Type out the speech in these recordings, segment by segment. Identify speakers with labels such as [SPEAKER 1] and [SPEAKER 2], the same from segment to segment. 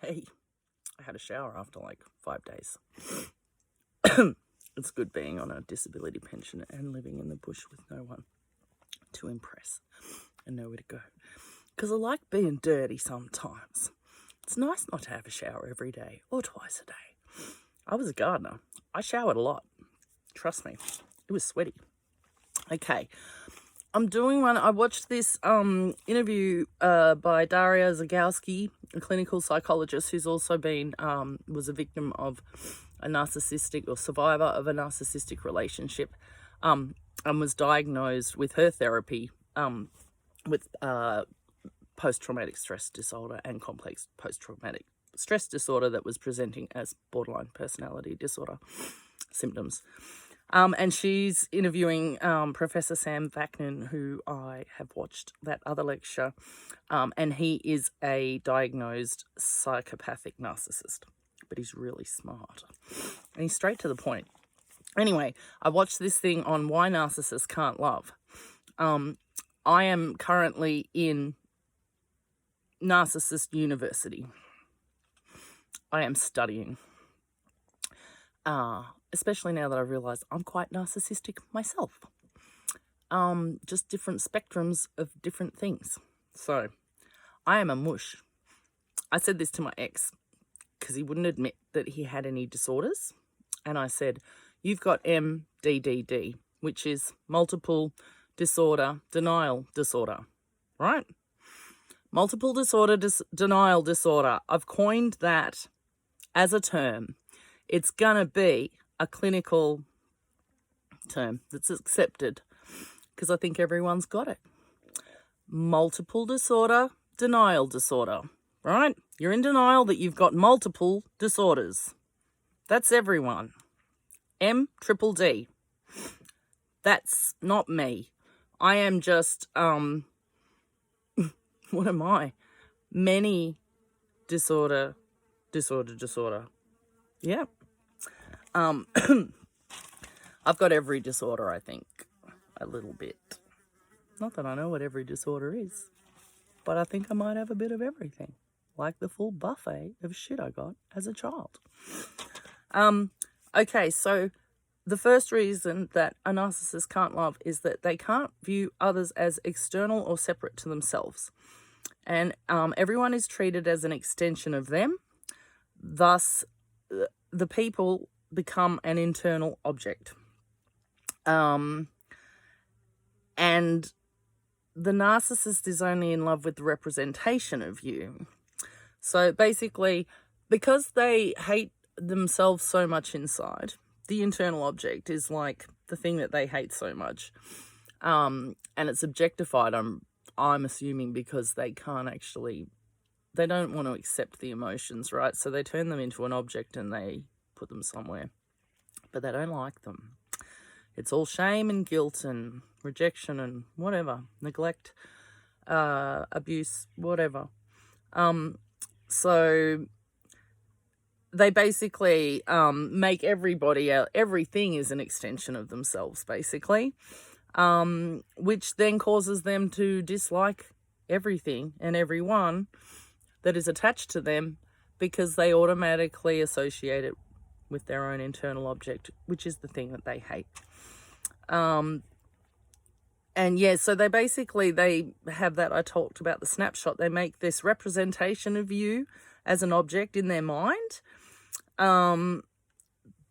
[SPEAKER 1] Hey, I had a shower after like 5 days. It's good being on a disability pension and living in the bush with no one to impress and nowhere to go. Because I like being dirty sometimes. It's nice not to have a shower every day or twice a day. I was a gardener. I showered a lot. Trust me, it was sweaty. Okay, I'm doing one. I watched this interview by Daria Zukowska, a clinical psychologist who's also been was a victim of a narcissistic or survivor of a narcissistic relationship, and was diagnosed with her therapy with post-traumatic stress disorder and complex post-traumatic stress disorder that was presenting as borderline personality disorder symptoms. And she's interviewing Professor Sam Vaknin, who I have watched that other lecture, and he is a diagnosed psychopathic narcissist, but he's really smart, and he's straight to the point. Anyway, I watched this thing on why narcissists can't love. I am currently in Narcissist University. I am studying. Especially now that I realise I'm quite narcissistic myself. Just different spectrums of different things. So, I am a mush. I said this to my ex because he wouldn't admit that he had any disorders. And I said, you've got MDDD, which is multiple disorder denial disorder, right? Multiple disorder denial disorder. I've coined that as a term. It's going to be a clinical term that's accepted because I think everyone's got it. Multiple disorder, denial disorder, right? You're in denial that you've got multiple disorders. That's everyone. MDDD. That's not me. I am just, what am I? Many disorder. Yeah. I've got every disorder, I think, a little bit. Not that I know what every disorder is, but I think I might have a bit of everything, like the full buffet of shit I got as a child. Okay, so the first reason that a narcissist can't love is that they can't view others as external or separate to themselves. And everyone is treated as an extension of them. Thus, the people become an internal object. And the narcissist is only in love with the representation of you. So basically, because they hate themselves so much inside, the internal object is like the thing that they hate so much. And it's objectified, I'm assuming, because they can't actually, they don't want to accept the emotions, right? So they turn them into an object and they put them somewhere. But they don't like them. It's all shame and guilt and rejection and whatever, neglect, abuse, whatever. So they basically make everything is an extension of themselves, basically, which then causes them to dislike everything and everyone that is attached to them because they automatically associate it with their own internal object, which is the thing that they hate. And yeah, so they have that, I talked about the snapshot, they make this representation of you as an object in their mind,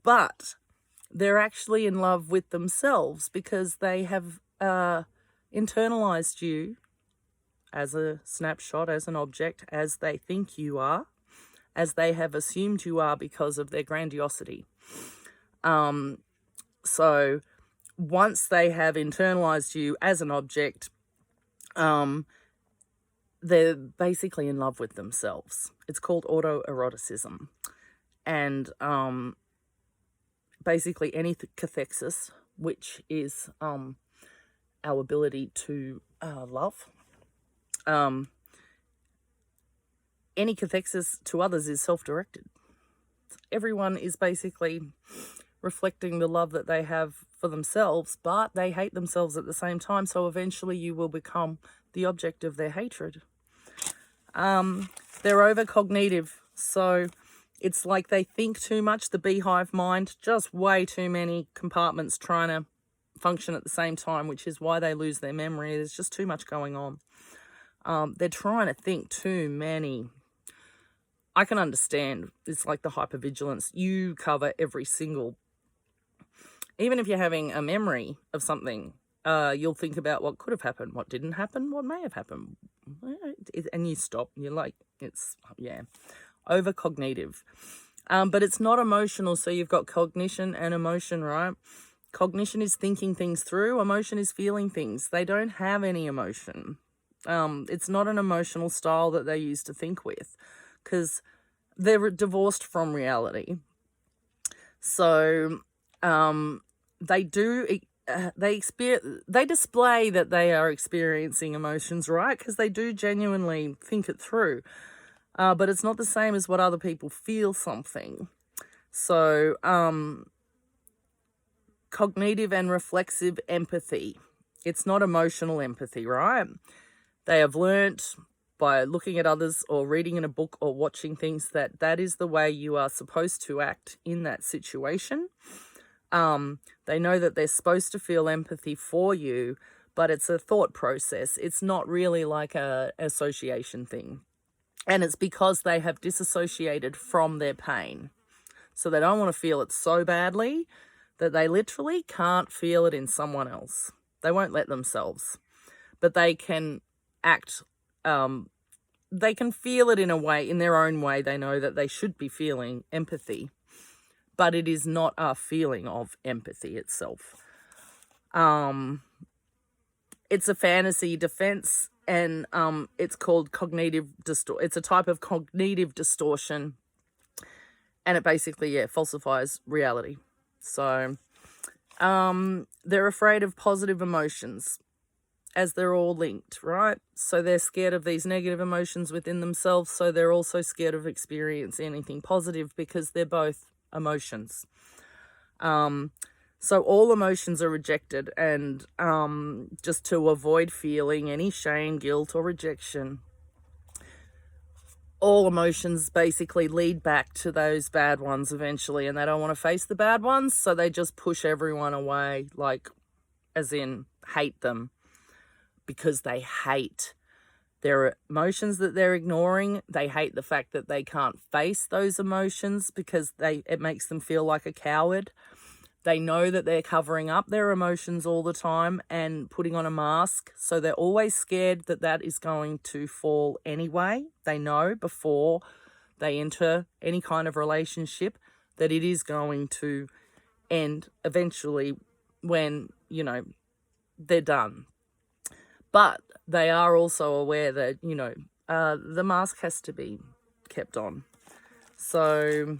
[SPEAKER 1] but they're actually in love with themselves because they have internalized you as a snapshot, as an object, as they think you are, as they have assumed you are because of their grandiosity. So once they have internalized you as an object, they're basically in love with themselves. It's called autoeroticism. And basically any cathexis, which is our ability to love, any cathexis to others is self-directed. Everyone is basically reflecting the love that they have for themselves, but they hate themselves at the same time, so eventually you will become the object of their hatred. They're overcognitive, So it's like they think too much, the beehive mind, just way too many compartments trying to function at the same time, which is why they lose their memory. There's just too much going on. They're trying to think too many. I can understand. It's like the hypervigilance. You cover every single, even if you're having a memory of something, you'll think about what could have happened, what didn't happen, what may have happened. And you stop. You're like, it's, yeah, over-cognitive. But it's not emotional. So you've got cognition and emotion, right? Cognition is thinking things through. Emotion is feeling things. They don't have any emotion. It's not an emotional style that they use to think with, because they're divorced from reality. So they display that they are experiencing emotions, right? Because they do genuinely think it through. But it's not the same as what other people feel something. So cognitive and reflexive empathy. It's not emotional empathy, right? They have learnt by looking at others or reading in a book or watching things that is the way you are supposed to act in that situation. They know that they're supposed to feel empathy for you, but it's a thought process. It's not really like a association thing. And it's because they have disassociated from their pain. So they don't want to feel it so badly that they literally can't feel it in someone else. They won't let themselves. But they can act, they can feel it in a way, in their own way. They know that they should be feeling empathy. But it is not a feeling of empathy itself. It's a fantasy defense, and it's called cognitive distortion. It's a type of cognitive distortion, and it basically, falsifies reality. So they're afraid of positive emotions, as they're all linked, right? So they're scared of these negative emotions within themselves, so they're also scared of experiencing anything positive because they're both emotions. So all emotions are rejected, and just to avoid feeling any shame, guilt, or rejection, all emotions basically lead back to those bad ones eventually, and they don't want to face the bad ones, so they just push everyone away, like, as in hate them, because they hate their emotions that they're ignoring. They hate the fact that they can't face those emotions because it makes them feel like a coward. They know that they're covering up their emotions all the time and putting on a mask. So they're always scared that that is going to fall anyway. They know before they enter any kind of relationship that it is going to end eventually when, they're done. But they are also aware that, the mask has to be kept on. So,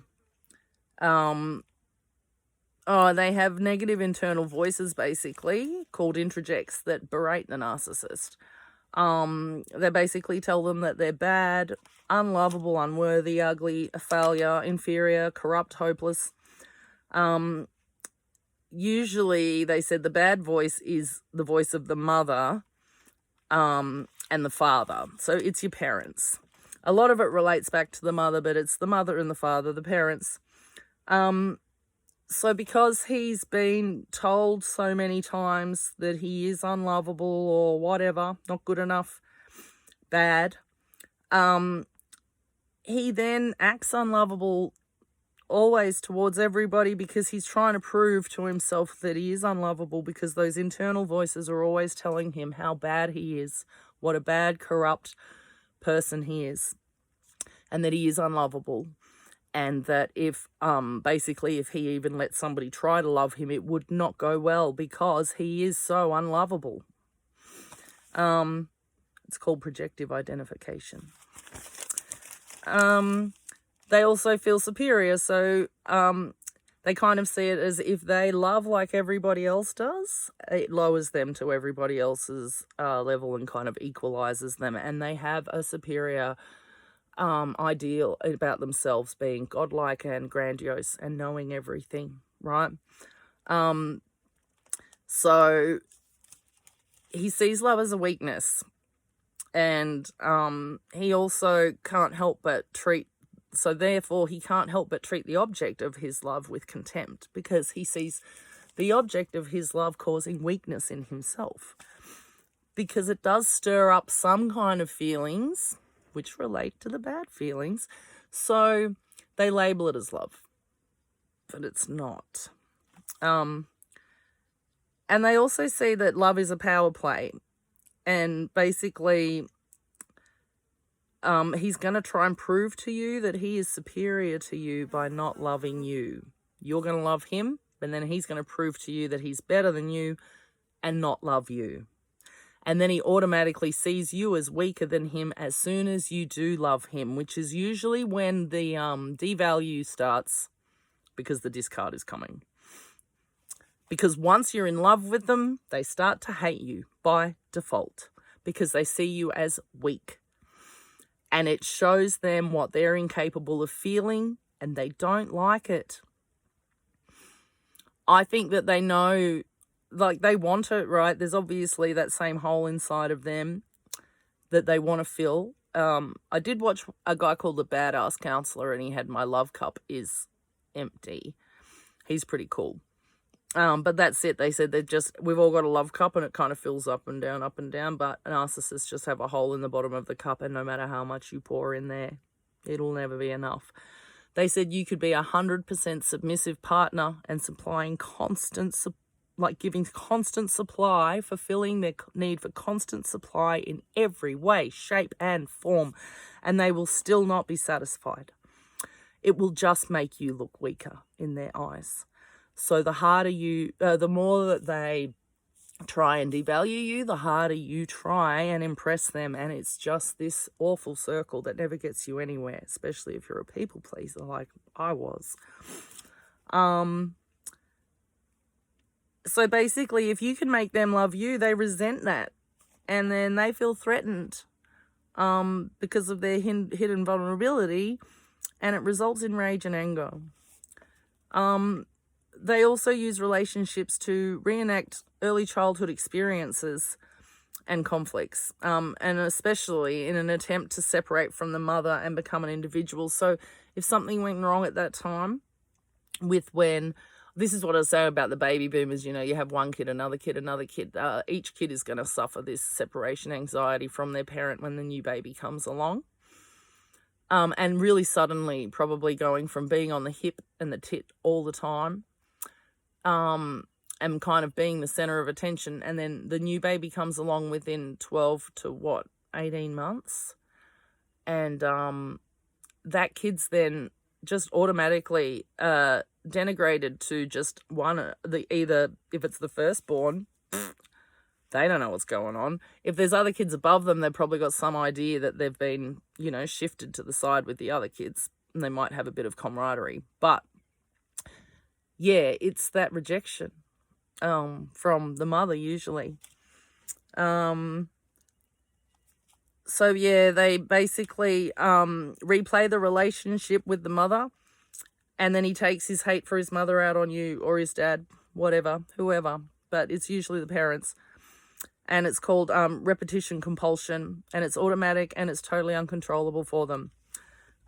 [SPEAKER 1] they have negative internal voices, basically, called introjects, that berate the narcissist. They basically tell them that they're bad, unlovable, unworthy, ugly, a failure, inferior, corrupt, hopeless. Usually, they said the bad voice is the voice of the mother and the father. So it's your parents. A lot of it relates back to the mother, but it's the mother and the father, the parents. So because he's been told so many times that he is unlovable or whatever, not good enough, bad, he then acts unlovable always towards everybody because he's trying to prove to himself that he is unlovable, because those internal voices are always telling him how bad he is, what a bad, corrupt person he is, and that he is unlovable. And that if he even let somebody try to love him, it would not go well because he is so unlovable. It's called projective identification. They also feel superior, so they kind of see it as if they love like everybody else does, it lowers them to everybody else's level and kind of equalizes them, and they have a superior ideal about themselves, being godlike and grandiose and knowing everything, right? So he sees love as a weakness, and he also can't help but treat So therefore, he can't help but treat the object of his love with contempt, because he sees the object of his love causing weakness in himself. Because it does stir up some kind of feelings which relate to the bad feelings. So they label it as love, but it's not. And they also see that love is a power play. And basically, he's going to try and prove to you that he is superior to you by not loving you. You're going to love him, and then he's going to prove to you that he's better than you and not love you. And then he automatically sees you as weaker than him as soon as you do love him, which is usually when the devalue starts, because the discard is coming. Because once you're in love with them, they start to hate you by default, because they see you as weak. And it shows them what they're incapable of feeling, and they don't like it. I think that they know, like, they want it, right? There's obviously that same hole inside of them that they want to fill. I did watch a guy called The Badass Counselor, and he had My Love Cup is Empty. He's pretty cool. But that's it. They said we've all got a love cup, and it kind of fills up and down, but narcissists just have a hole in the bottom of the cup, and no matter how much you pour in there, it'll never be enough. They said you could be 100% submissive partner and supplying giving constant supply, fulfilling their need for constant supply in every way, shape, and form, and they will still not be satisfied. It will just make you look weaker in their eyes. So the more that they try and devalue you, the harder you try and impress them. And it's just this awful circle that never gets you anywhere, especially if you're a people pleaser like I was. So basically, if you can make them love you, they resent that. And then they feel threatened because of their hidden vulnerability. And it results in rage and anger. They also use relationships to reenact early childhood experiences and conflicts, and especially in an attempt to separate from the mother and become an individual. So if something went wrong at that time this is what I say about the baby boomers, you have one kid, another kid, each kid is going to suffer this separation anxiety from their parent when the new baby comes along. And really suddenly, probably going from being on the hip and the tit all the time, and kind of being the center of attention, and then the new baby comes along within 12 to 18 months, and that kid's then just automatically denigrated to just either if it's the firstborn, they don't know what's going on. If there's other kids above them, they've probably got some idea that they've been, shifted to the side with the other kids, and they might have a bit of camaraderie. But yeah, it's that rejection from the mother usually. So yeah, they basically replay the relationship with the mother, and then he takes his hate for his mother out on you or his dad, whatever, whoever, but it's usually the parents. And it's called repetition compulsion, and it's automatic and it's totally uncontrollable for them.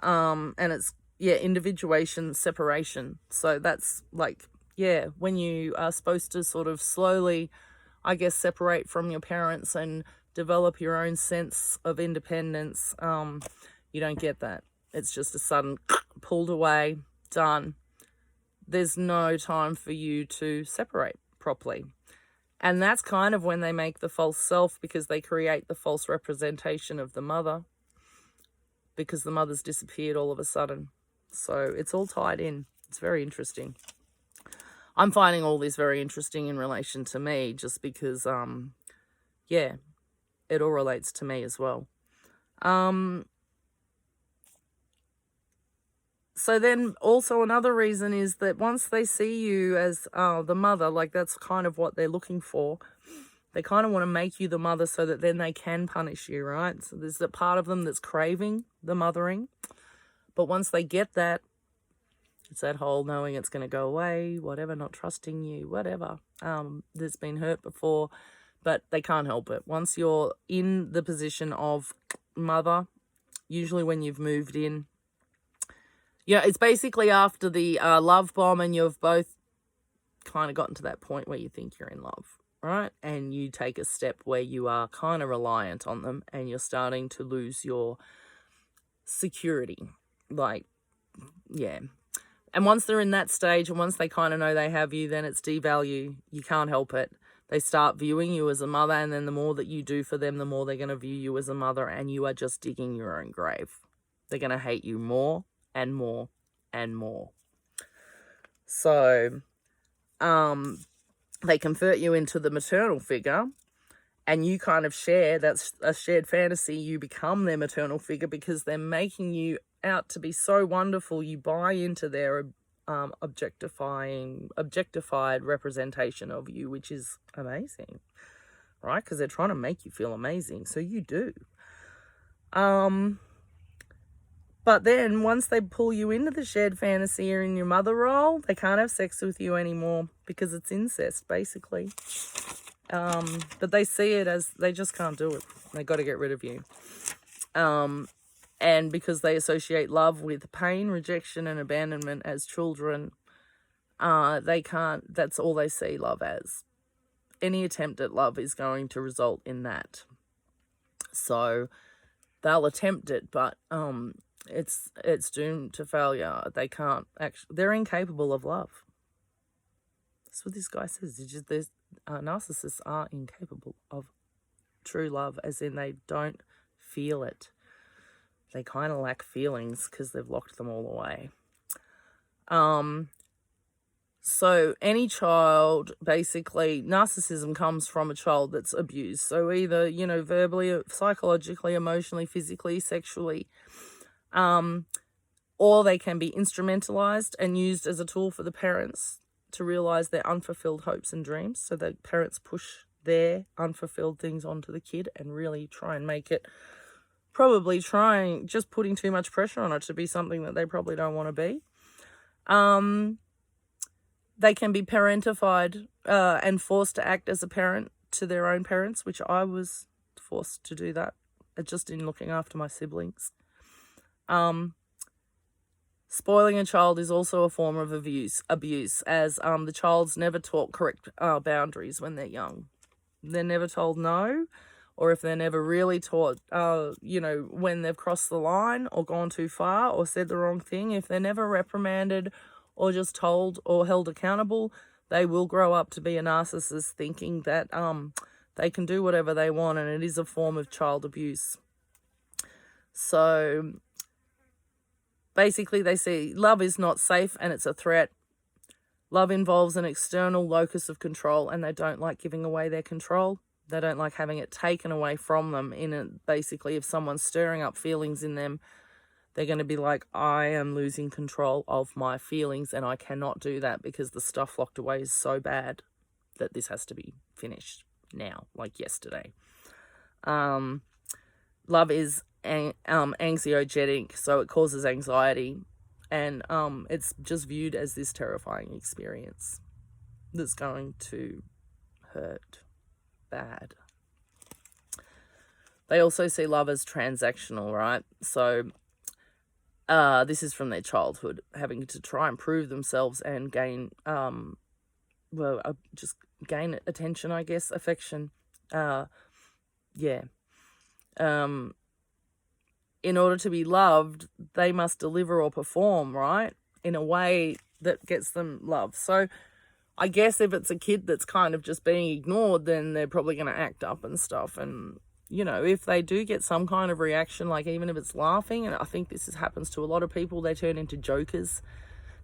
[SPEAKER 1] And it's, individuation, separation. So that's when you are supposed to sort of slowly, separate from your parents and develop your own sense of independence, you don't get that. It's just a sudden pulled away, done. There's no time for you to separate properly. And that's kind of when they make the false self, because they create the false representation of the mother, because the mother's disappeared all of a sudden. So it's all tied in. It's very interesting. I'm finding all this very interesting in relation to me, just because, it all relates to me as well. So then also another reason is that once they see you as the mother, that's kind of what they're looking for. They kind of want to make you the mother so that then they can punish you, right? So there's that part of them that's craving the mothering. But once they get that, it's that whole knowing it's going to go away, whatever, not trusting you, whatever. There's been hurt before, but they can't help it. Once you're in the position of mother, usually when you've moved in, Yeah, it's basically after the love bomb, and you've both kind of gotten to that point where you think you're in love, right? And you take a step where you are kind of reliant on them, and you're starting to lose your security. Like, yeah. And once they're in that stage, and once they kind of know they have you, then it's devalue. You can't help it. They start viewing you as a mother, and then the more that you do for them, the more they're going to view you as a mother, and you are just digging your own grave. They're going to hate you more and more and more. So, they convert you into the maternal figure, and you kind of share, that's a shared fantasy. You become their maternal figure because they're making you out to be so wonderful. You buy into their objectified representation of you, which is amazing, right? Because they're trying to make you feel amazing, so you do. But then once they pull you into the shared fantasy or in your mother role, they can't have sex with you anymore because it's incest, basically. But they see it as, they just can't do it. They got to get rid of you. And because they associate love with pain, rejection, and abandonment as children, they can't, that's all they see love as. Any attempt at love is going to result in that. So they'll attempt it, but it's doomed to failure. They can't actually, they're incapable of love. That's what this guy says. It's just narcissists are incapable of true love, as in they don't feel it. They kind of lack feelings because they've locked them all away. So any child, basically, narcissism comes from a child that's abused. So either, verbally, psychologically, emotionally, physically, sexually, or they can be instrumentalized and used as a tool for the parents to realize their unfulfilled hopes and dreams. So the parents push their unfulfilled things onto the kid and really try and make it, just putting too much pressure on it to be something that they probably don't want to be. They can be parentified and forced to act as a parent to their own parents, which I was forced to do that, just in looking after my siblings. Spoiling a child is also a form of abuse, as the child's never taught correct boundaries when they're young. They're never told no, or if they're never really taught, when they've crossed the line or gone too far or said the wrong thing, if they're never reprimanded or just told or held accountable, they will grow up to be a narcissist, thinking that they can do whatever they want, and it is a form of child abuse. So basically, they see love is not safe and it's a threat. Love involves an external locus of control, and they don't like giving away their control. They don't like having it taken away from them. Basically, if someone's stirring up feelings in them, they're going to be like, I am losing control of my feelings, and I cannot do that because the stuff locked away is so bad that this has to be finished now, like yesterday. Love is anxiogenic, so it causes anxiety, and it's just viewed as this terrifying experience that's going to hurt bad. They also see love as transactional, right? So this is from their childhood, having to try and prove themselves and gain, just gain attention, I guess, affection. In order to be loved, they must deliver or perform, right, in a way that gets them love. So I guess if it's a kid that's kind of just being ignored, then they're probably going to act up and stuff. And, if they do get some kind of reaction, like even if it's laughing, and I think this happens to a lot of people, they turn into jokers.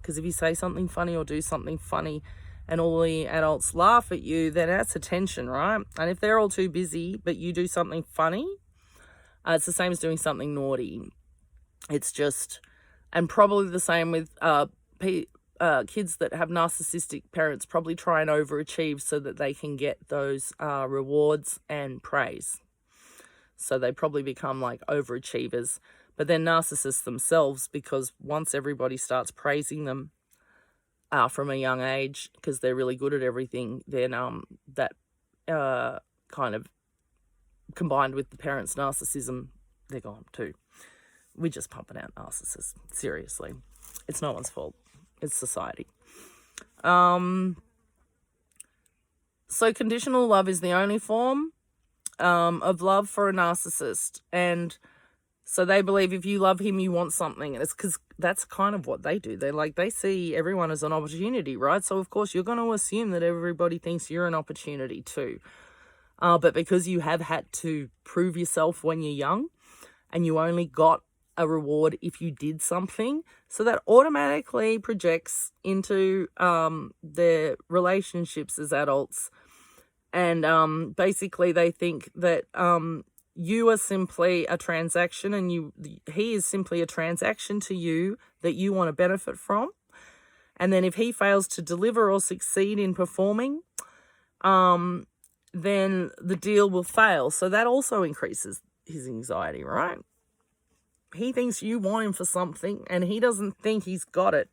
[SPEAKER 1] Because if you say something funny or do something funny and all the adults laugh at you, then that's attention, right? And if they're all too busy, but you do something funny, it's the same as doing something naughty. It's just, and probably the same with kids that have narcissistic parents, probably try and overachieve so that they can get those rewards and praise. So they probably become like overachievers. But they're narcissists themselves, because once everybody starts praising them from a young age, because they're really good at everything, then that kind of combined with the parents' narcissism, they're gone too. We're just pumping out narcissists, seriously. It's no one's fault. It's society. So conditional love is the only form of love for a narcissist. And so they believe if you love him, you want something. And it's because that's kind of what they do. They see everyone as an opportunity, right? So, of course, you're going to assume that everybody thinks you're an opportunity too. But because you have had to prove yourself when you're young and you only got a reward if you did something, so that automatically projects into their relationships as adults. And basically they think that you are simply a transaction, and he is simply a transaction to you that you want to benefit from. And then if he fails to deliver or succeed in performing, then the deal will fail. So that also increases his anxiety, right? He thinks you want him for something and he doesn't think he's got it.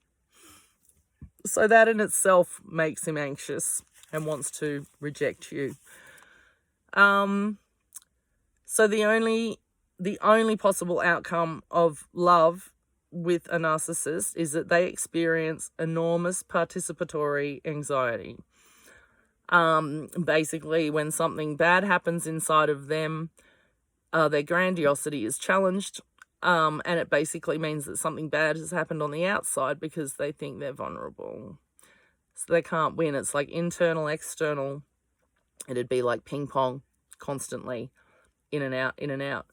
[SPEAKER 1] So that in itself makes him anxious and wants to reject you. So the only possible outcome of love with a narcissist is that they experience enormous participatory anxiety. Basically, when something bad happens inside of them, their grandiosity is challenged, and it basically means that something bad has happened on the outside because they think they're vulnerable. So they can't win. It's like internal, external. It'd be like ping pong, constantly, in and out, in and out.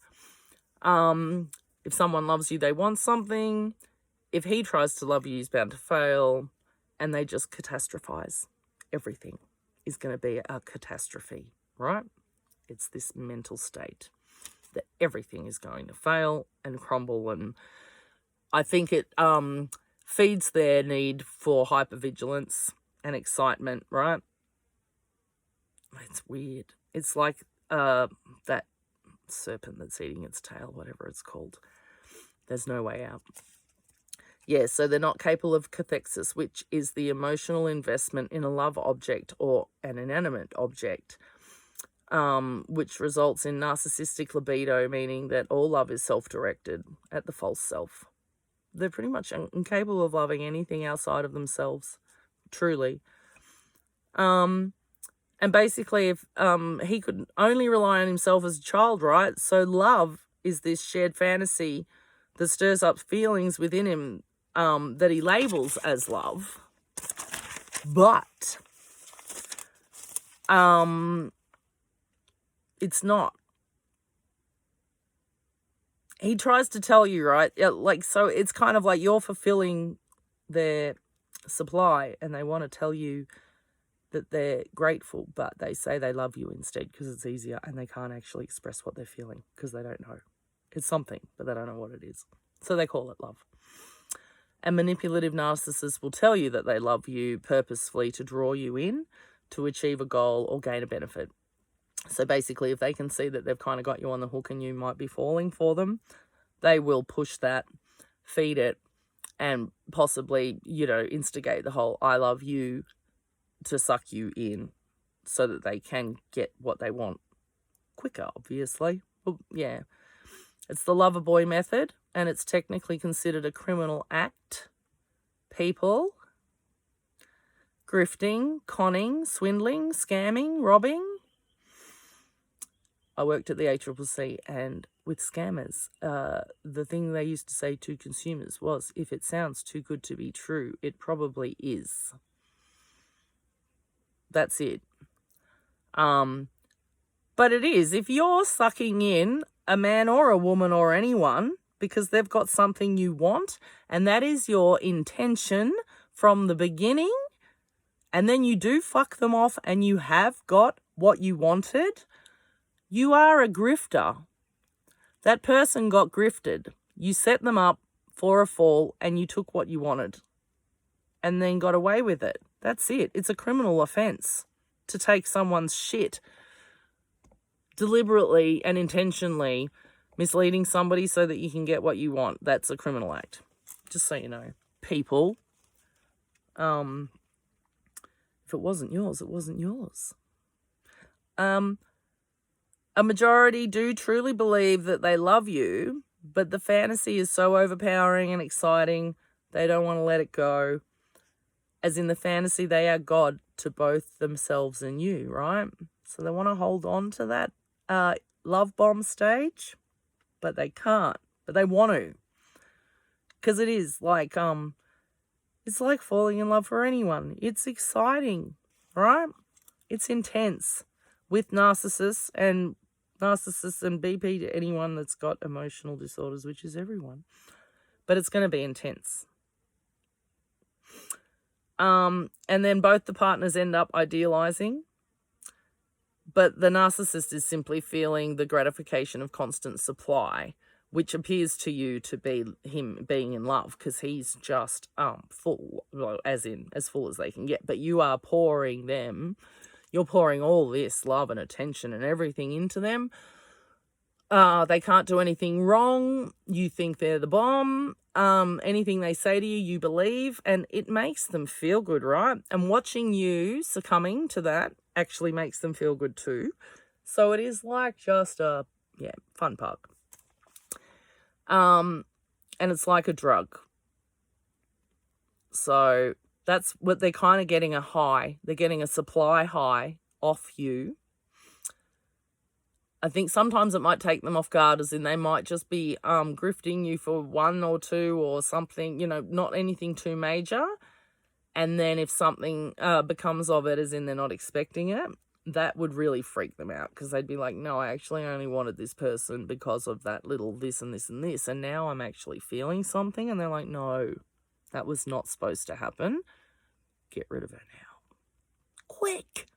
[SPEAKER 1] If someone loves you, they want something. If he tries to love you, he's bound to fail, and they just catastrophize. Everything is going to be a catastrophe, right? It's this mental state that everything is going to fail and crumble, and I think it feeds their need for hypervigilance and excitement, right? It's weird. It's like that serpent that's eating its tail, whatever it's called. There's no way out. Yeah, so they're not capable of cathexis, which is the emotional investment in a love object or an inanimate object, which results in narcissistic libido, meaning that all love is self-directed at the false self. They're pretty much incapable of loving anything outside of themselves, truly. And basically, if he could only rely on himself as a child, right? So love is this shared fantasy that stirs up feelings within him that he labels as love. But it's not. He tries to tell you, right? So it's kind of like you're fulfilling their supply and they want to tell you that they're grateful, but they say they love you instead because it's easier, and they can't actually express what they're feeling because they don't know. It's something, but they don't know what it is. So they call it love. And manipulative narcissists will tell you that they love you purposefully to draw you in, to achieve a goal or gain a benefit. So basically, if they can see that they've kind of got you on the hook and you might be falling for them, they will push that, feed it, and possibly, instigate the whole I love you to suck you in so that they can get what they want quicker, obviously. Well, yeah. It's the lover boy method, and it's technically considered a criminal act. People, grifting, conning, swindling, scamming, robbing. I worked at the ACCC, and with scammers, the thing they used to say to consumers was, if it sounds too good to be true, it probably is. That's it. But it is. If you're sucking in a man or a woman or anyone because they've got something you want, and that is your intention from the beginning, and then you do fuck them off and you have got what you wanted, you are a grifter. That person got grifted. You set them up for a fall and you took what you wanted and then got away with it. That's it. It's a criminal offence to take someone's shit deliberately and intentionally, misleading somebody so that you can get what you want. That's a criminal act. Just so you know. People, if it wasn't yours, it wasn't yours. A majority do truly believe that they love you, but the fantasy is so overpowering and exciting They don't want to let it go. As in the fantasy, they are God to both themselves and you, right? So they want to hold on to that love bomb stage, but they can't. But they want to. Because it is like, it's like falling in love for anyone. It's exciting, right? It's intense with narcissists and BP to anyone that's got emotional disorders, which is everyone. But it's going to be intense. And then both the partners end up idealizing. But the narcissist is simply feeling the gratification of constant supply, which appears to you to be him being in love, because he's just full, well, as full as they can get. But you are pouring them, you're pouring all this love and attention and everything into them. They can't do anything wrong. You think they're the bomb. Anything they say to you, you believe, and it makes them feel good, right? And watching you succumbing to that actually makes them feel good too. So it is like just a, fun park. And it's like a drug. So that's what they're kind of getting, a high. They're getting a supply high off you. I think sometimes it might take them off guard, as in they might just be grifting you for 1 or 2 or something, not anything too major. And then if something becomes of it, as in they're not expecting it, that would really freak them out, because they'd be like, no, I actually only wanted this person because of that little this and this and this, and now I'm actually feeling something. And they're like, no, that was not supposed to happen. Get rid of her now. Quick.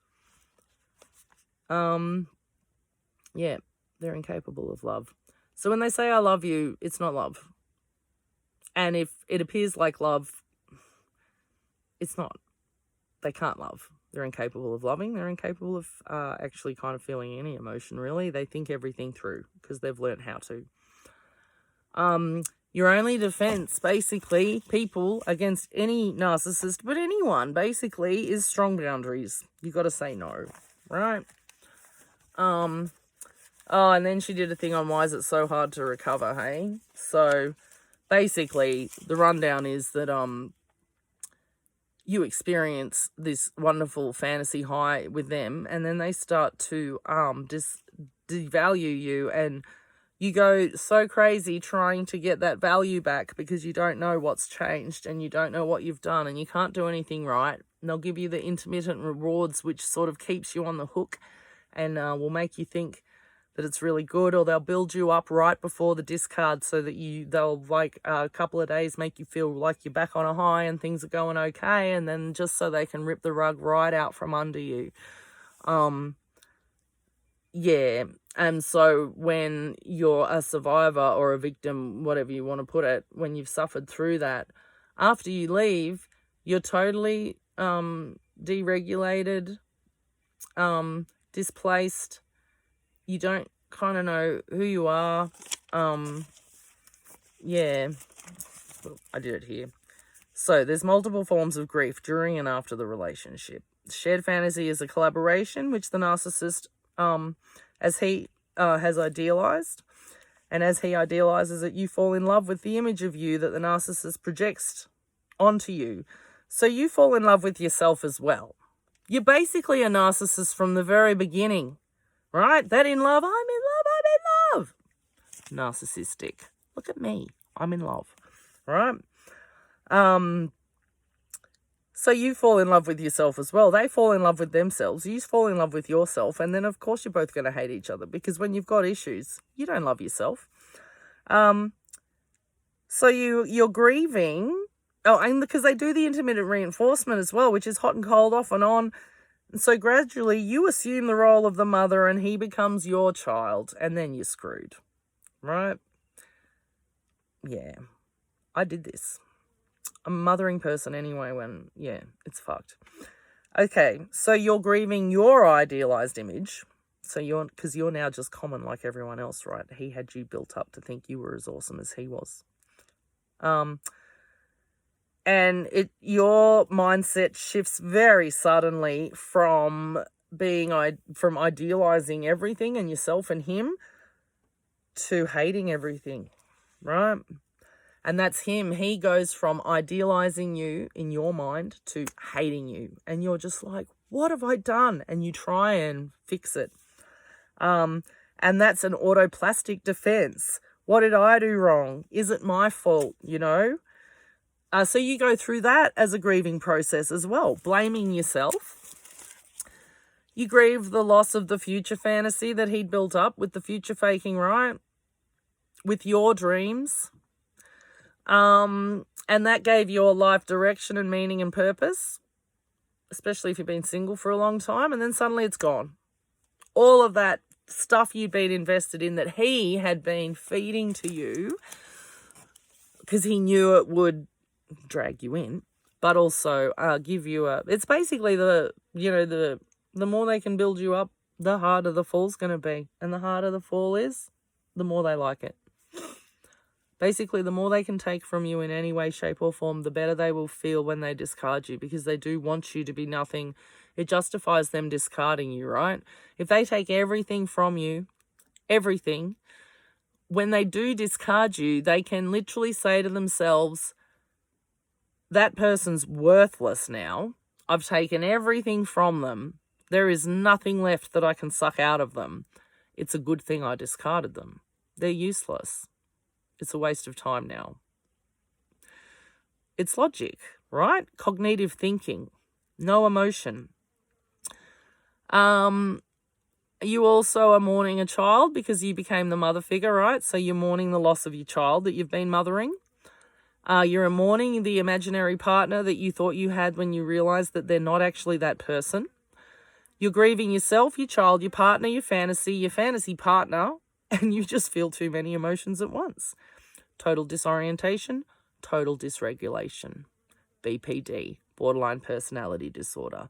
[SPEAKER 1] Yeah, they're incapable of love. So when they say I love you, it's not love. And if it appears like love, it's not. They can't love. They're incapable of loving. They're incapable of actually kind of feeling any emotion, really. They think everything through because they've learned how to. Your only defense, basically, people against any narcissist, but anyone, basically, is strong boundaries. You got to say no, right? Oh, and then she did a thing on why is it so hard to recover, hey? So, basically, the rundown is that you experience this wonderful fantasy high with them, and then they start to devalue you, and you go so crazy trying to get that value back because you don't know what's changed and you don't know what you've done and you can't do anything right. And they'll give you the intermittent rewards, which sort of keeps you on the hook and will make you think that it's really good, or they'll build you up right before the discard so that they'll like a couple of days make you feel like you're back on a high and things are going okay, and then just so they can rip the rug right out from under you. Yeah, and so when you're a survivor or a victim, whatever you want to put it, when you've suffered through that, after you leave, you're totally deregulated, displaced. You don't kind of know who you are. Yeah, I did it here. So there's multiple forms of grief during and after the relationship. Shared fantasy is a collaboration, which the narcissist, as he has idealized, and as he idealizes it, you fall in love with the image of you that the narcissist projects onto you. So you fall in love with yourself as well. You're basically a narcissist from the very beginning. Right? That in love, I'm in love. Narcissistic. Look at me. I'm in love. Right? So you fall in love with yourself as well. They fall in love with themselves. You fall in love with yourself. And then, of course, you're both going to hate each other, because when you've got issues, you don't love yourself. So you're grieving. Oh, and because they do the intermittent reinforcement as well, which is hot and cold, off and on. So gradually you assume the role of the mother and he becomes your child, and then you're screwed, right? Yeah, I did this. I'm a mothering person anyway when, it's fucked. Okay, so you're grieving your idealized image. So because you're now just common like everyone else, right? He had you built up to think you were as awesome as he was. And your mindset shifts very suddenly from idealizing everything and yourself and him to hating everything, right? And that's him. He goes from idealizing you in your mind to hating you. And you're just like, what have I done? And you try and fix it. And that's an autoplastic defense. What did I do wrong? Is it my fault? So you go through that as a grieving process as well, blaming yourself. You grieve the loss of the future fantasy that he'd built up with the future faking, right? With your dreams. And that gave your life direction and meaning and purpose, especially if you've been single for a long time, and then suddenly it's gone. All of that stuff you'd been invested in that he had been feeding to you because he knew it would drag you in, but also give you it's basically the more they can build you up, the harder the fall's going to be. And the harder the fall is, the more they like it. Basically, the more they can take from you in any way, shape or form, the better they will feel when they discard you, because they do want you to be nothing. It justifies them discarding you, right? If they take everything from you, everything, when they do discard you, they can literally say to themselves, that person's worthless now. I've taken everything from them. There is nothing left that I can suck out of them. It's a good thing I discarded them. They're useless. It's a waste of time now. It's logic, right? Cognitive thinking. No emotion. You also are mourning a child because you became the mother figure, right? So you're mourning the loss of your child that you've been mothering. You're mourning the imaginary partner that you thought you had when you realized that they're not actually that person. You're grieving yourself, your child, your partner, your fantasy partner, and you just feel too many emotions at once. Total disorientation, total dysregulation. BPD, borderline personality disorder,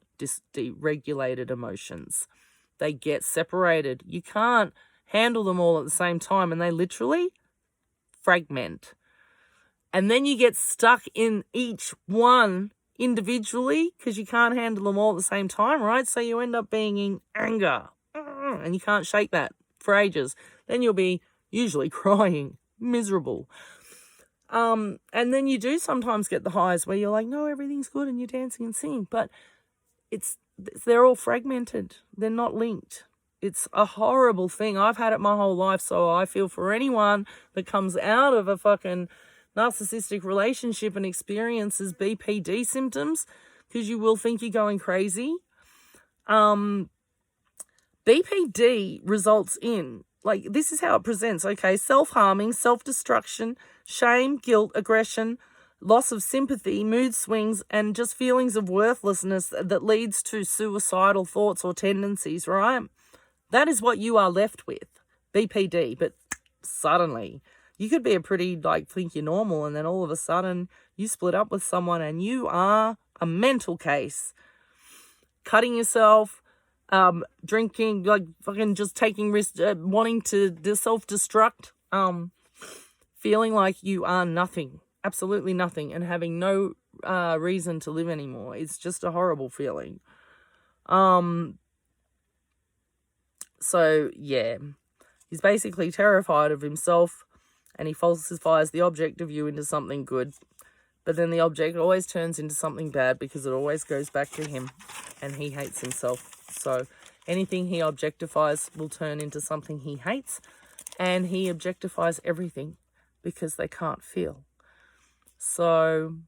[SPEAKER 1] deregulated emotions. They get separated. You can't handle them all at the same time, and they literally fragment. And then you get stuck in each one individually because you can't handle them all at the same time, right? So you end up being in anger and you can't shake that for ages. Then you'll be usually crying, miserable. And then you do sometimes get the highs where you're like, no, everything's good, and you're dancing and singing, but they're all fragmented. They're not linked. It's a horrible thing. I've had it my whole life, so I feel for anyone that comes out of a fucking narcissistic relationship and experiences BPD symptoms, because you will think you're going crazy. BPD results in, this is how it presents, okay? Self-harming, self-destruction, shame, guilt, aggression, loss of sympathy, mood swings, and just feelings of worthlessness that leads to suicidal thoughts or tendencies, right? That is what you are left with, BPD. But suddenly, you could be a pretty, think you're normal, and then all of a sudden you split up with someone and you are a mental case. Cutting yourself, drinking, fucking just taking risks, wanting to self-destruct, feeling like you are nothing, absolutely nothing, and having no reason to live anymore. It's just a horrible feeling. So, yeah, he's basically terrified of himself, and he falsifies the object of you into something good. But then the object always turns into something bad because it always goes back to him, and he hates himself. So anything he objectifies will turn into something he hates, and he objectifies everything because they can't feel. So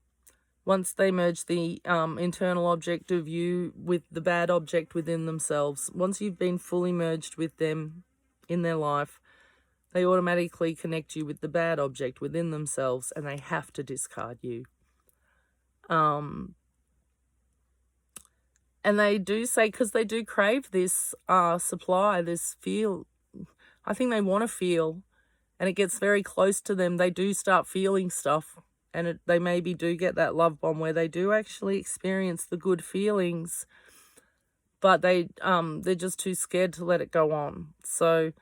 [SPEAKER 1] once they merge the internal object of you with the bad object within themselves, once you've been fully merged with them in their life, they automatically connect you with the bad object within themselves, and they have to discard you. And they do say, because they do crave this supply, this feel. I think they want to feel, and it gets very close to them. They do start feeling stuff, and they maybe do get that love bomb where they do actually experience the good feelings, but they're just too scared to let it go on. So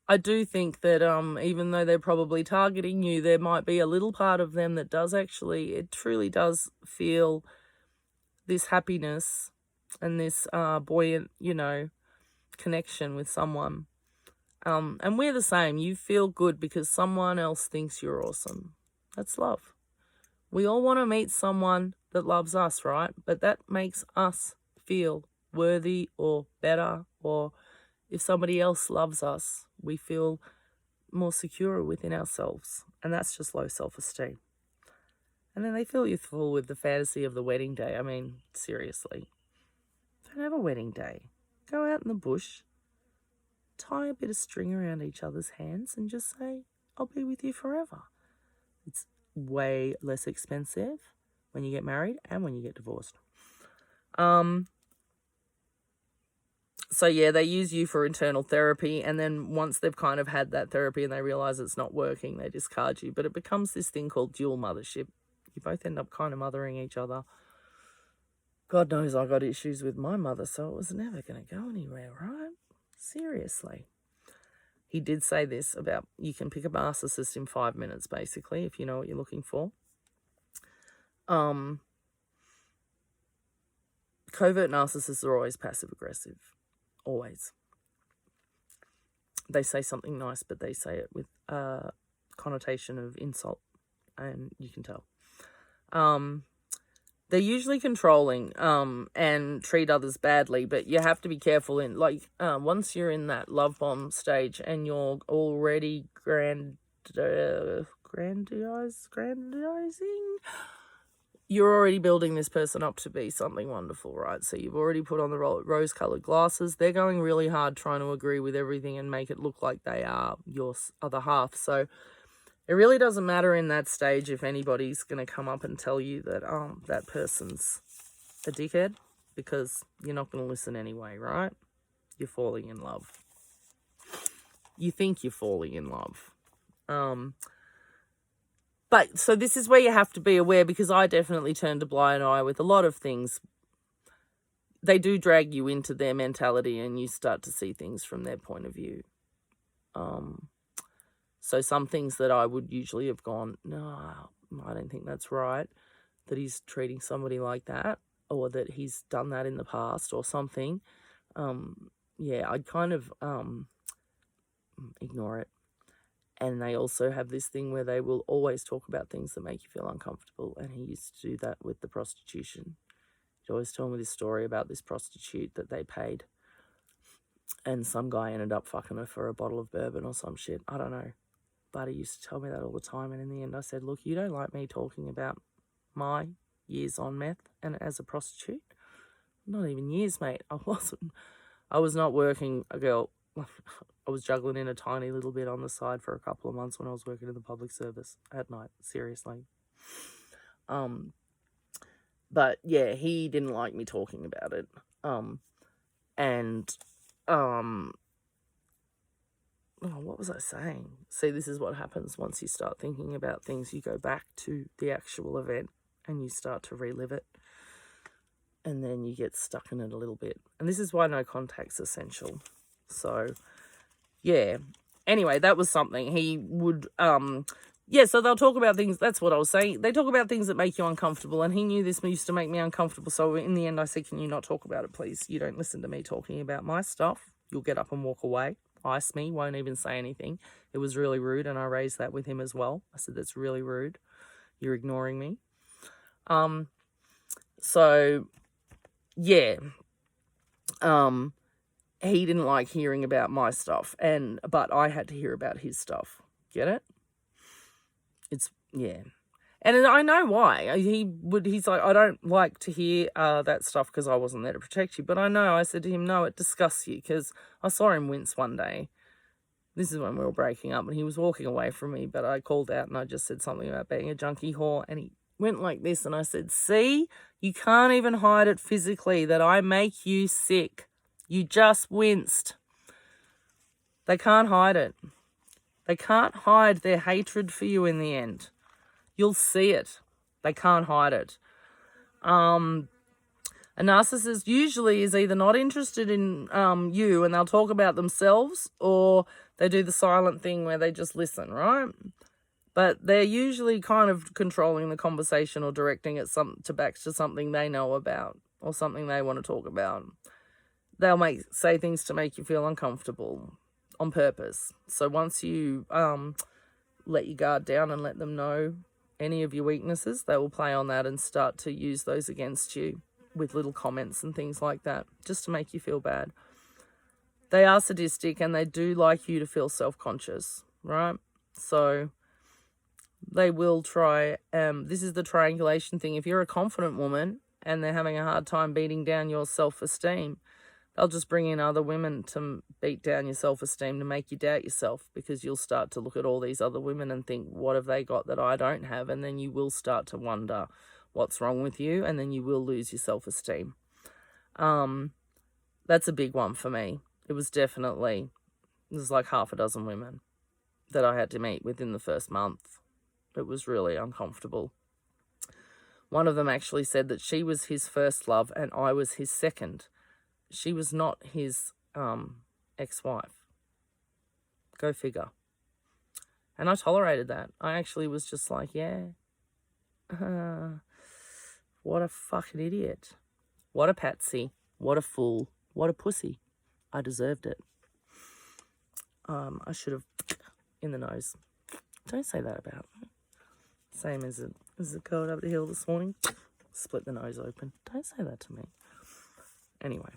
[SPEAKER 1] I do think that even though they're probably targeting you, there might be a little part of them that does actually, it truly does feel this happiness and this buoyant, connection with someone. And we're the same. You feel good because someone else thinks you're awesome. That's love. We all want to meet someone that loves us, right? But that makes us feel worthy or better, or if somebody else loves us, we feel more secure within ourselves. And that's just low self-esteem. And then they fill you full with the fantasy of the wedding day. I mean, seriously. Don't have a wedding day. Go out in the bush, tie a bit of string around each other's hands and just say, I'll be with you forever. It's way less expensive when you get married and when you get divorced. So yeah, they use you for internal therapy, and then once they've kind of had that therapy and they realize it's not working, they discard you. But it becomes this thing called dual mothership. You both end up kind of mothering each other. God knows I got issues with my mother, so it was never going to go anywhere, right? Seriously. He did say this about you can pick a narcissist in 5 minutes, basically, if you know what you're looking for. Covert narcissists are always passive-aggressive. Always. They say something nice, but they say it with a connotation of insult, and you can tell. They're usually controlling and treat others badly, but you have to be careful in, like, once you're in that love bomb stage and you're already grandiosing, you're already building this person up to be something wonderful, right? So you've already put on the rose-colored glasses. They're going really hard trying to agree with everything and make it look like they are your other half. So it really doesn't matter in that stage if anybody's going to come up and tell you that that person's a dickhead, because you're not going to listen anyway, right? You're falling in love. You think you're falling in love. But so this is where you have to be aware, because I definitely turned a blind eye with a lot of things. They do drag you into their mentality and you start to see things from their point of view. So some things that I would usually have gone, no, I don't think that's right, that he's treating somebody like that, or that he's done that in the past or something. Yeah, I'd kind of ignore it. And they also have this thing where they will always talk about things that make you feel uncomfortable. And he used to do that with the prostitution. He'd always tell me this story about this prostitute that they paid. And some guy ended up fucking her for a bottle of bourbon or some shit. I don't know. But he used to tell me that all the time. And in the end I said, look, you don't like me talking about my years on meth and as a prostitute? Not even years, mate. I was not working, a girl. I was juggling in a tiny little bit on the side for a couple of months when I was working in the public service at night, seriously. But yeah, he didn't like me talking about it. What was I saying? See, this is what happens once you start thinking about things. You go back to the actual event and you start to relive it. And then you get stuck in it a little bit. And this is why no contact's essential. So, yeah. Anyway, that was something. He would, so they'll talk about things. That's what I was saying. They talk about things that make you uncomfortable. And he knew this used to make me uncomfortable. So in the end, I said, can you not talk about it, please? You don't listen to me talking about my stuff. You'll get up and walk away. Ice me, won't even say anything. It was really rude. And I raised that with him as well. I said, that's really rude. You're ignoring me. So, yeah. He didn't like hearing about my stuff, but I had to hear about his stuff. Get it? Yeah. And I know why. He's like, I don't like to hear that stuff because I wasn't there to protect you. But I know, I said to him, no, it disgusts you, because I saw him wince one day. This is when we were breaking up and he was walking away from me, but I called out and I just said something about being a junkie whore, and he went like this, and I said, see, you can't even hide it physically that I make you sick. You just winced. They can't hide it. They can't hide their hatred for you in the end. You'll see it. They can't hide it. A narcissist usually is either not interested in you and they'll talk about themselves, or they do the silent thing where they just listen, right? But they're usually kind of controlling the conversation or directing it back to something they know about or something they want to talk about. They'll say things to make you feel uncomfortable on purpose. So once you let your guard down and let them know any of your weaknesses, they will play on that and start to use those against you with little comments and things like that, just to make you feel bad. They are sadistic and they do like you to feel self-conscious, right? So they will try, this is the triangulation thing. If you're a confident woman and they're having a hard time beating down your self-esteem, they'll just bring in other women to beat down your self-esteem, to make you doubt yourself, because you'll start to look at all these other women and think, what have they got that I don't have? And then you will start to wonder what's wrong with you, and then you will lose your self-esteem. That's a big one for me. It was like half a dozen women that I had to meet within the first month. It was really uncomfortable. One of them actually said that she was his first love and I was his second. She was not his ex-wife. Go figure. And I tolerated that. I actually was just like, yeah. What a fucking idiot. What a patsy. What a fool. What a pussy. I deserved it. I should have in the nose. Don't say that about me. Same as it curled up the hill this morning. Split the nose open. Don't say that to me. Anyway,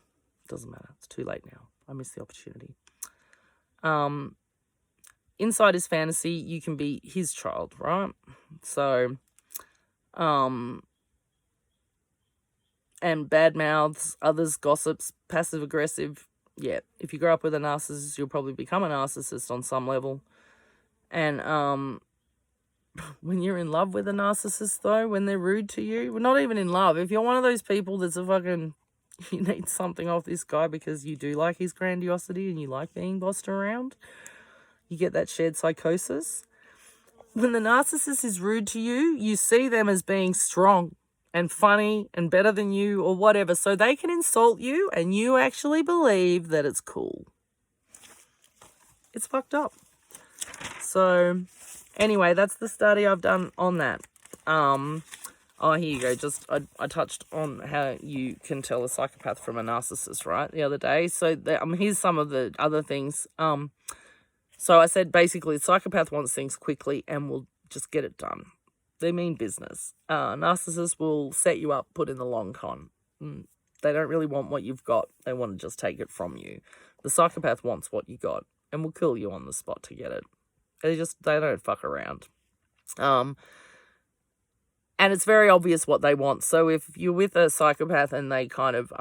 [SPEAKER 1] doesn't matter. It's too late now. I missed the opportunity. Inside his fantasy, you can be his child, right? So, and bad mouths, others, gossips, passive aggressive. Yeah, if you grow up with a narcissist, you'll probably become a narcissist on some level. And when you're in love with a narcissist, though, when they're rude to you, well, not even in love. If you're one of those people that's you need something off this guy because you do like his grandiosity and you like being bossed around, you get that shared psychosis. When the narcissist is rude to you, you see them as being strong and funny and better than you or whatever. So they can insult you and you actually believe that it's cool. It's fucked up. So anyway, that's the study I've done on that. Oh, here you go. I touched on how you can tell a psychopath from a narcissist, right, the other day. So here's some of the other things. So I said basically the psychopath wants things quickly and will just get it done. They mean business. Narcissists will set you up, put in the long con. They don't really want what you've got. They want to just take it from you. The psychopath wants what you got and will kill you on the spot to get it. They don't fuck around. And it's very obvious what they want. So if you're with a psychopath and they kind of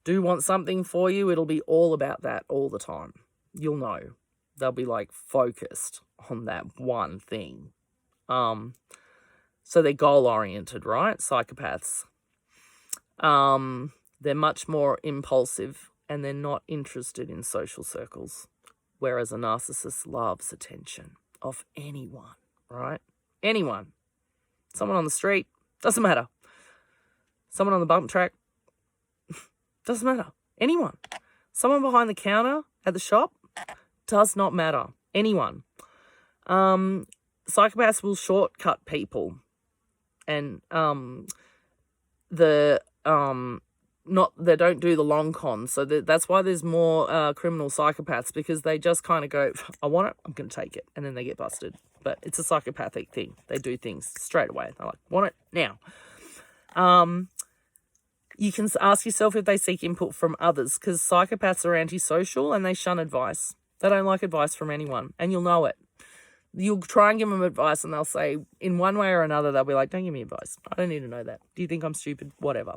[SPEAKER 1] do want something for you, it'll be all about that all the time. You'll know. They'll be like focused on that one thing. So they're goal-oriented, right? Psychopaths. They're much more impulsive and they're not interested in social circles. Whereas a narcissist loves attention of anyone, right? Anyone. Someone on the street, doesn't matter. Someone on the bump track, doesn't matter. Anyone. Someone behind the counter at the shop, does not matter. Anyone. Psychopaths will shortcut people. And they don't do the long con. So that's why there's more criminal psychopaths, because they just kind of go, I want it, I'm going to take it. And then they get busted. But it's a psychopathic thing. They do things straight away. They're like, want it now. You can ask yourself if they seek input from others, because psychopaths are antisocial and they shun advice. They don't like advice from anyone, and you'll know it. You'll try and give them advice and they'll say, in one way or another, they'll be like, don't give me advice. I don't need to know that. Do you think I'm stupid? Whatever.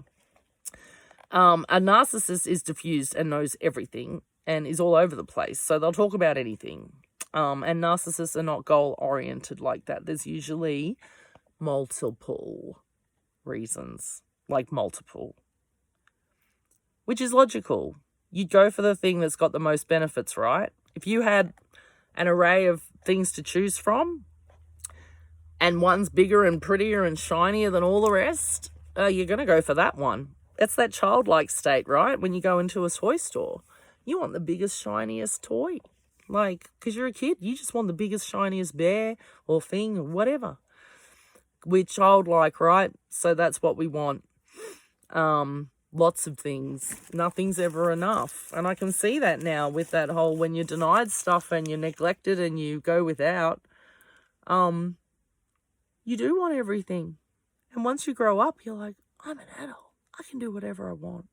[SPEAKER 1] A narcissist is diffused and knows everything and is all over the place. So they'll talk about anything. And narcissists are not goal-oriented like that. There's usually multiple reasons, like multiple, which is logical. You go for the thing that's got the most benefits, right? If you had an array of things to choose from and one's bigger and prettier and shinier than all the rest, you're going to go for that one. It's that childlike state, right? When you go into a toy store, you want the biggest, shiniest toy. Like, because you're a kid, you just want the biggest, shiniest bear or thing or whatever. We're childlike, right? So that's what we want. Lots of things. Nothing's ever enough. And I can see that now with that whole, when you're denied stuff and you're neglected and you go without, You do want everything. And once you grow up, you're like, I'm an adult. I can do whatever I want.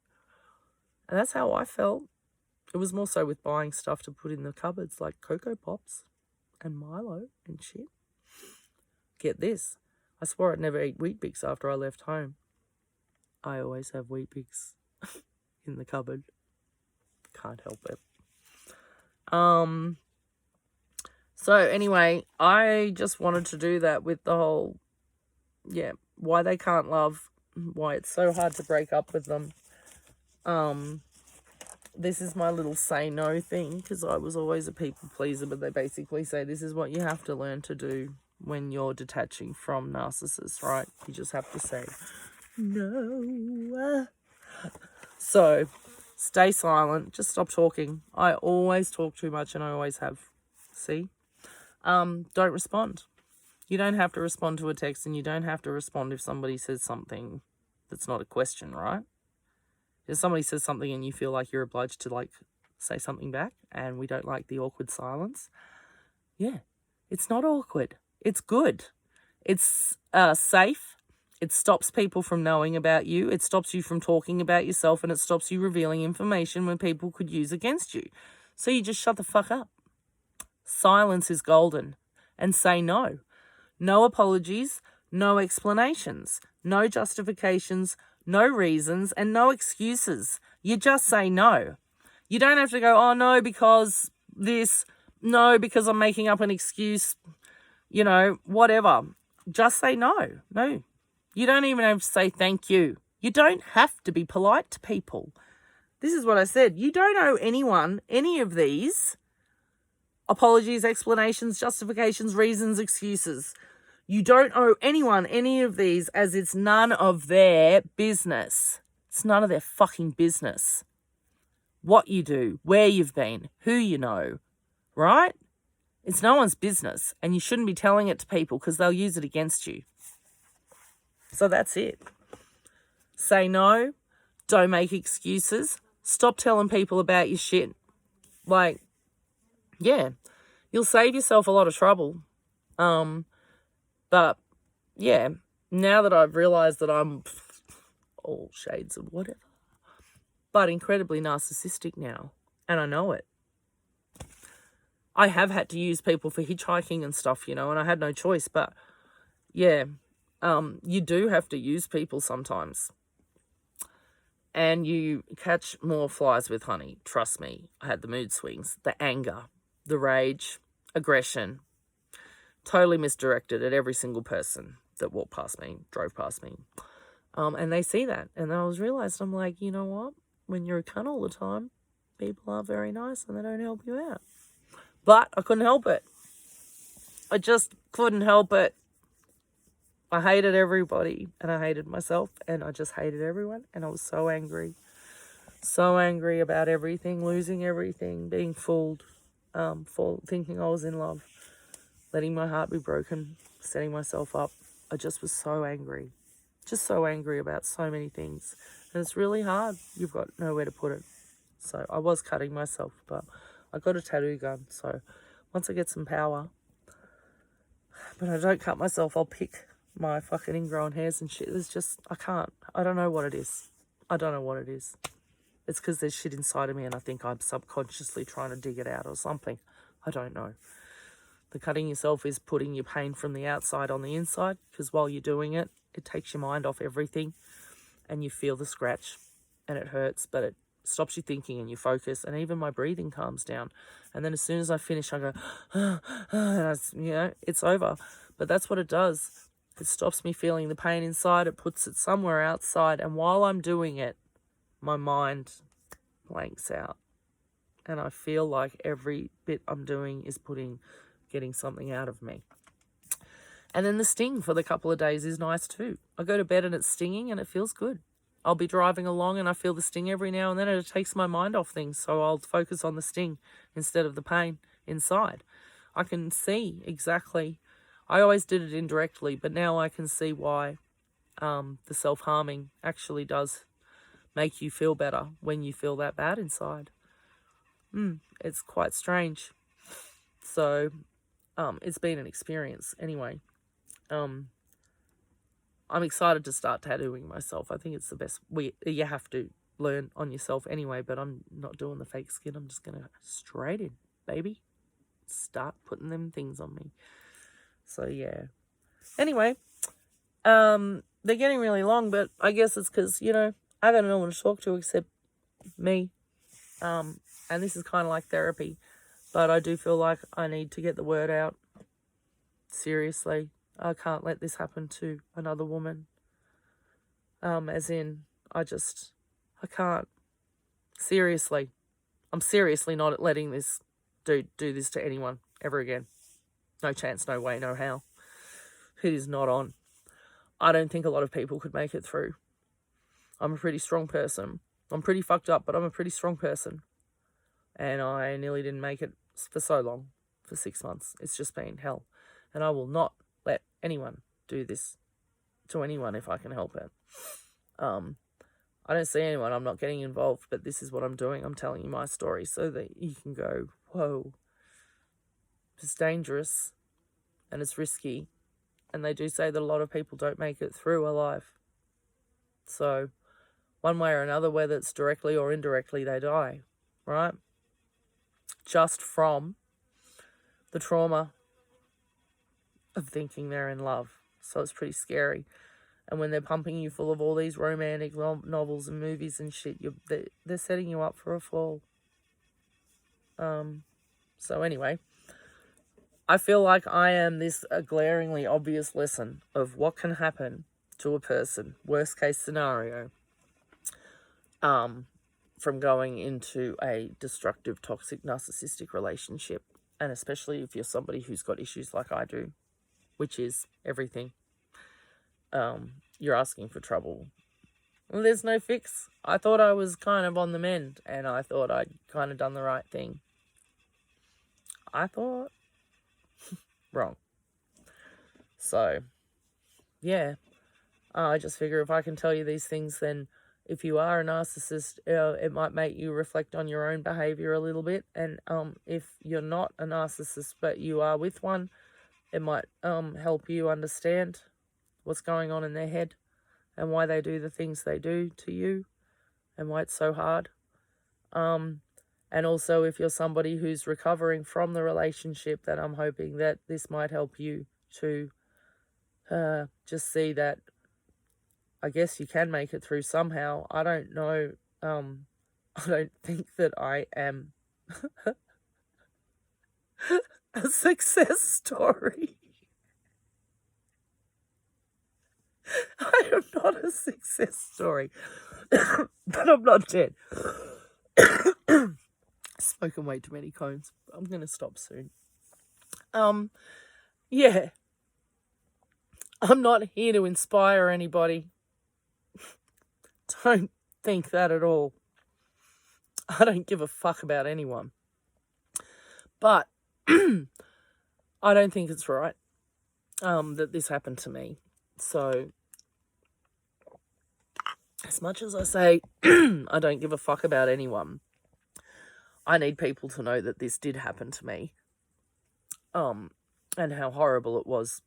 [SPEAKER 1] And that's how I felt. It was more so with buying stuff to put in the cupboards, like Cocoa Pops and Milo and shit. Get this. I swore I'd never eat Wheat Bix after I left home. I always have Wheat Bix in the cupboard. Can't help it. So anyway, I just wanted to do that with the whole, why they can't love, why it's so hard to break up with them. This is my little say no thing, because I was always a people pleaser, but they basically say this is what you have to learn to do when you're detaching from narcissists, right? You just have to say no. So stay silent. Just stop talking. I always talk too much, and I always have. See? Don't respond. You don't have to respond to a text, and you don't have to respond if somebody says something that's not a question, right? If somebody says something and you feel like you're obliged to, like, say something back, and we don't like the awkward silence, it's not awkward. It's good. It's safe. It stops people from knowing about you. It stops you from talking about yourself, and it stops you revealing information when people could use against you. So you just shut the fuck up. Silence is golden. And say no. No apologies, no explanations, no justifications, no reasons, and no excuses. You just say no. You don't have to go, oh, no, because this, no, because I'm making up an excuse, whatever. Just say no. No. You don't even have to say thank you. You don't have to be polite to people. This is what I said. You don't owe anyone any of these apologies, explanations, justifications, reasons, excuses. You don't owe anyone any of these, as it's none of their business. It's none of their fucking business. What you do, where you've been, who you know, right? It's no one's business, and you shouldn't be telling it to people because they'll use it against you. So that's it. Say no. Don't make excuses. Stop telling people about your shit. You'll save yourself a lot of trouble. But, now that I've realised that I'm all shades of whatever, but incredibly narcissistic now, and I know it. I have had to use people for hitchhiking and stuff, and I had no choice, but, you do have to use people sometimes. And you catch more flies with honey, trust me. I had the mood swings, the anger, the rage, aggression, totally misdirected at every single person that walked past me, drove past me. And they see that. And then I realised, I'm like, you know what? When you're a cunt all the time, people aren't very nice and they don't help you out. But I couldn't help it. I just couldn't help it. I hated everybody and I hated myself and I just hated everyone. And I was so angry. So angry about everything, losing everything, being fooled, thinking I was in love, letting my heart be broken, setting myself up. I just was so angry. Just so angry about so many things. And it's really hard. You've got nowhere to put it. So I was cutting myself, but I got a tattoo gun. So once I get some power, but I don't cut myself, I'll pick my fucking ingrown hairs and shit. It's just, I can't. I don't know what it is. I don't know what it is. It's because there's shit inside of me and I think I'm subconsciously trying to dig it out or something. I don't know. The cutting yourself is putting your pain from the outside on the inside, because while you're doing it, it takes your mind off everything and you feel the scratch and it hurts, but it stops you thinking and you focus, and even my breathing calms down. And then as soon as I finish, I go, and it's over. But that's what it does. It stops me feeling the pain inside. It puts it somewhere outside. And while I'm doing it, my mind blanks out. And I feel like every bit I'm doing is getting something out of me. And then the sting for the couple of days is nice too. I go to bed and it's stinging and it feels good. I'll be driving along and I feel the sting every now and then, and it takes my mind off things. So I'll focus on the sting instead of the pain inside. I can see exactly. I always did it indirectly, but now I can see why the self-harming actually does make you feel better when you feel that bad inside. It's quite strange. So it's been an experience anyway. I'm excited to start tattooing myself. I think it's the best. You have to learn on yourself anyway, but I'm not doing the fake skin. I'm just going to straight in, baby. Start putting them things on me. So, yeah. Anyway, they're getting really long, but I guess it's because, I got no one to talk to except me. And this is kind of like therapy, but I do feel like I need to get the word out. Seriously, I can't let this happen to another woman. As in, I can't. Seriously. I'm seriously not letting this dude do this to anyone ever again. No chance, no way, no how. It is not on. I don't think a lot of people could make it through. I'm a pretty strong person. I'm pretty fucked up, but I'm a pretty strong person. And I nearly didn't make it for so long, for 6 months. It's just been hell. And I will not let anyone do this to anyone if I can help it. I don't see anyone. I'm not getting involved, but this is what I'm doing. I'm telling you my story so that you can go, whoa, it's dangerous and it's risky. And they do say that a lot of people don't make it through alive. So one way or another, whether it's directly or indirectly, they die, right? Just from the trauma of thinking they're in love. So it's pretty scary. And when they're pumping you full of all these romantic novels and movies and shit, they're setting you up for a fall. So anyway, I feel like I am this glaringly obvious lesson of what can happen to a person, worst case scenario, from going into a destructive, toxic, narcissistic relationship. And especially if you're somebody who's got issues like I do, which is everything. You're asking for trouble. Well, there's no fix. I thought I was kind of on the mend, and I thought I'd kind of done the right thing. I thought wrong. So, yeah. I just figure if I can tell you these things, then if you are a narcissist, it might make you reflect on your own behavior a little bit. And if you're not a narcissist, but you are with one, it might help you understand what's going on in their head and why they do the things they do to you and why it's so hard. And also if you're somebody who's recovering from the relationship, that I'm hoping that this might help you to just see that I guess you can make it through somehow. I don't know. I don't think that I am a success story. I am not a success story, but I'm not dead. Smoking way too many cones. I'm going to stop soon. Yeah. I'm not here to inspire anybody. Don't think that at all. I don't give a fuck about anyone. But I don't think it's right that this happened to me. So, as much as I say I don't give a fuck about anyone, I need people to know that this did happen to me. And how horrible it was.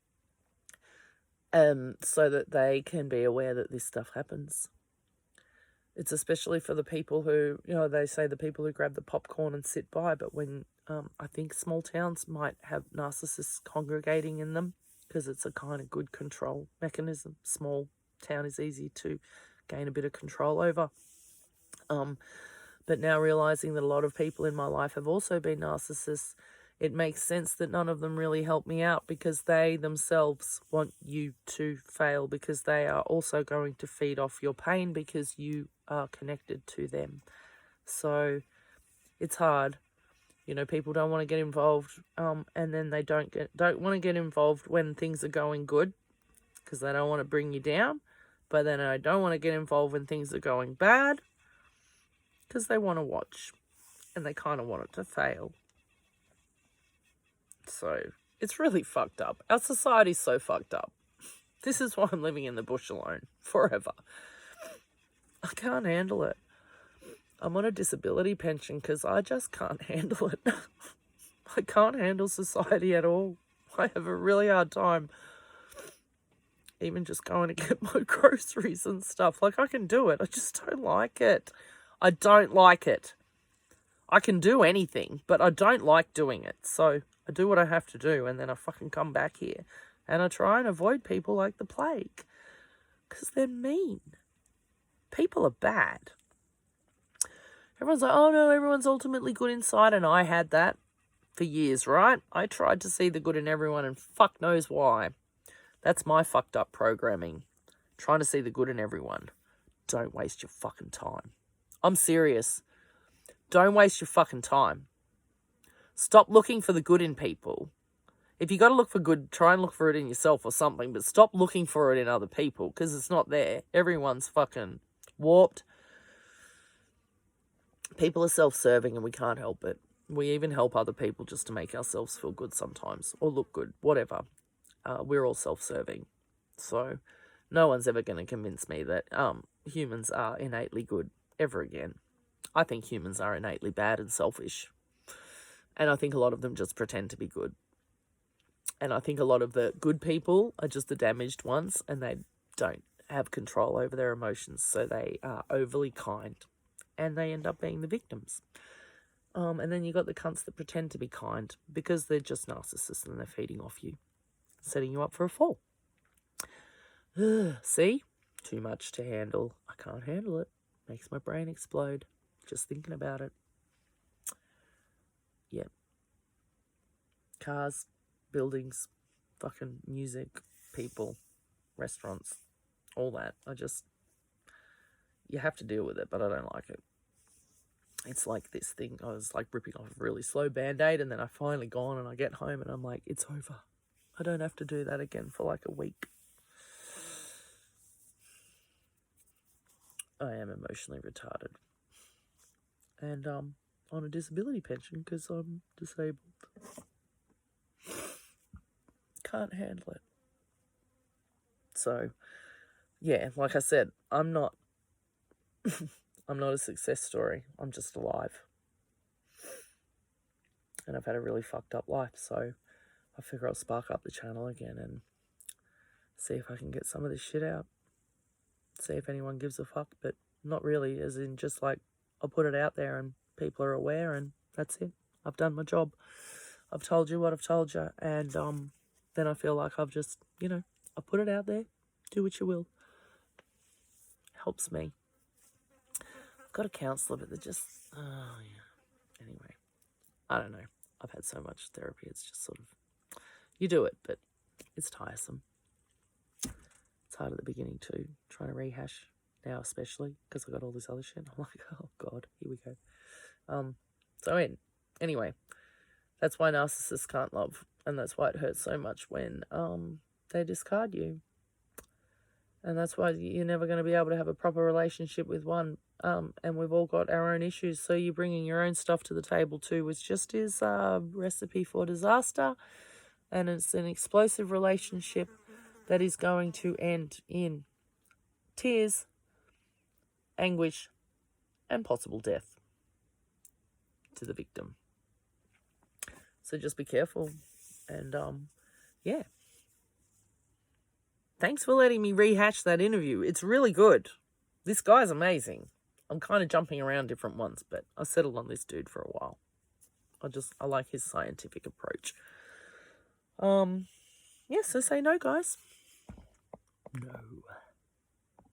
[SPEAKER 1] So that they can be aware that this stuff happens. It's especially for the people who, they say the people who grab the popcorn and sit by, but when I think small towns might have narcissists congregating in them because it's a kind of good control mechanism. Small town is easy to gain a bit of control over. But now realizing that a lot of people in my life have also been narcissists, it makes sense that none of them really help me out because they themselves want you to fail because they are also going to feed off your pain because you are connected to them. So it's hard. People don't want to get involved, and then they don't want to get involved when things are going good because they don't want to bring you down. But then I don't want to get involved when things are going bad because they want to watch and they kind of want it to fail. So it's really fucked up. Our society's so fucked up. This is why I'm living in the bush alone forever. I can't handle it. I'm on a disability pension because I just can't handle it. I can't handle society at all. I have a really hard time even just going to get my groceries and stuff. Like, I can do it. I just don't like it. I don't like it. I can do anything, but I don't like doing it. So I do what I have to do, and then I fucking come back here. And I try and avoid people like the plague. Because they're mean. People are bad. Everyone's like, oh no, everyone's ultimately good inside. And I had that for years, right? I tried to see the good in everyone, and fuck knows why. That's my fucked up programming. Trying to see the good in everyone. Don't waste your fucking time. I'm serious. Don't waste your fucking time. Stop looking for the good in people. If you got to look for good, try and look for it in yourself or something, but stop looking for it in other people, because it's not there. Everyone's fucking warped. People are self-serving and we can't help it. We even help other people just to make ourselves feel good sometimes, or look good, whatever. We're all self-serving. So no one's ever going to convince me that humans are innately good ever again. I think humans are innately bad and selfish. And I think a lot of them just pretend to be good. And I think a lot of the good people are just the damaged ones, and they don't have control over their emotions. So they are overly kind, and they end up being the victims. And then you got the cunts that pretend to be kind because they're just narcissists and they're feeding off you, setting you up for a fall. See? Too much to handle. I can't handle it. Makes my brain explode just thinking about it. Yeah. Cars, buildings, fucking music, people, restaurants, all that. You have to deal with it, but I don't like it. It's like this thing, I was like ripping off a really slow Band-Aid, and then I finally gone and I get home and I'm like, it's over. I don't have to do that again for like a week. I am emotionally retarded. And on a disability pension because I'm disabled. Can't handle it. So, yeah, like I said, I'm not a success story. I'm just alive. And I've had a really fucked up life, so I figure I'll spark up the channel again and see if I can get some of this shit out. See if anyone gives a fuck, but not really, as in just like, I'll put it out there and people are aware and that's it. I've done my job. I've told you what I've told you, and then I feel like I've just, I put it out there. Do what you will. Helps me. I've got a counsellor, but they're just, oh yeah. Anyway, I don't know. I've had so much therapy. It's just sort of, you do it, but it's tiresome. It's hard at the beginning too, trying to rehash now, especially because I got all this other shit. I'm like, oh God, here we go. So anyway, that's why narcissists can't love, and that's why it hurts so much when they discard you. And that's why you're never going to be able to have a proper relationship with one. And we've all got our own issues. So you're bringing your own stuff to the table too, which just is a recipe for disaster. And it's an explosive relationship that is going to end in tears, anguish, and possible death to the victim. So just be careful. And, yeah. Thanks for letting me rehash that interview. It's really good. This guy's amazing. I'm kind of jumping around different ones, but I settled on this dude for a while. I like his scientific approach. Yeah, so say no, guys. No.